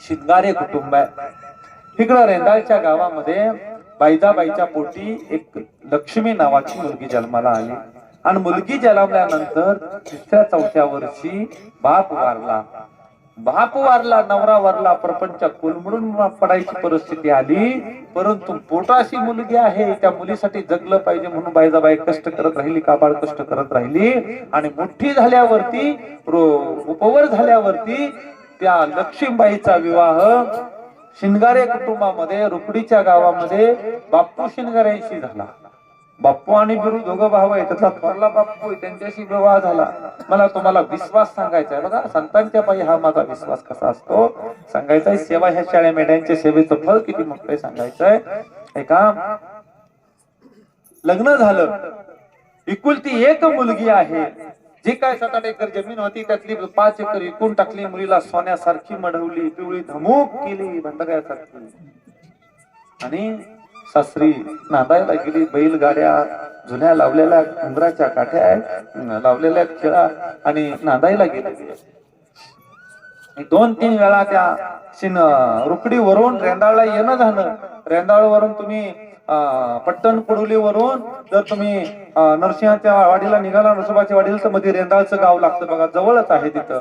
शिंगारे कुटुंब आहे. इकडं रेंदाळच्या गावामध्ये बाईजाबाईच्या पोटी एक लक्ष्मी नावाची मुलगी जन्माला आली आणि मुलगी जन्मल्यानंतर तिसऱ्या चौथ्या वर्षी बाप वारला, नवरा वारला, प्रपंच कोलमडून पडायची परिस्थिती आली. परंतु पोटाशी मुलगी आहे, त्या मुलीसाठी जगलं पाहिजे म्हणून बाईजाबाई कष्ट करत राहिली, काबाड कष्ट करत राहिली. आणि मोठी झाल्यावरती, उपवर झाल्यावरती त्या लक्ष्मीबाईचा विवाह शिंगारे कुटुंबामध्ये, रुकडीच्या गावामध्ये बाप्पू शिंगारेंशी झाला. बाप्पू आणि बिरू दोघं भाऊ आहेत, त्यातला थोरला बाप्पू त्यांच्याशी विवाह झाला. मला तुम्हाला विश्वास सांगायचा आहे बघा, संतांच्या पायी हा माझा विश्वास कसा असतो सांगायचा आहे. सेवा ह्या शाळ्या मेढ्यांच्या सेवेचं फळ किती मोठं सांगायचंय. एका लग्न झालं, एकुलती एक मुलगी आहे. जी काय 7-8 एकर जमीन होती त्यातली 5 एकर विकून टाकली. मुलीला सोन्यासारखी मढवली, पिवळी धमूक केली भंडगायासारखी. आणि सासरी नांदायला गेली. बैलगाड्या, जुन्या लावलेल्या उंबराच्या काठ्या लावलेल्या खेळा आणि नांदायला गेली. 2-3 वेळा त्या रुकडीवरून रेंदाळला येणं झालं. रेंदाळवरून तुम्ही पट्टण कुडुलीवरून जर तुम्ही नरसिंहाच्या वाडीला निघाला, नरसोबाच्या वाडीला, तर मध्ये रेंदाळचं गाव लागतं बघा, जवळच आहे तिथं.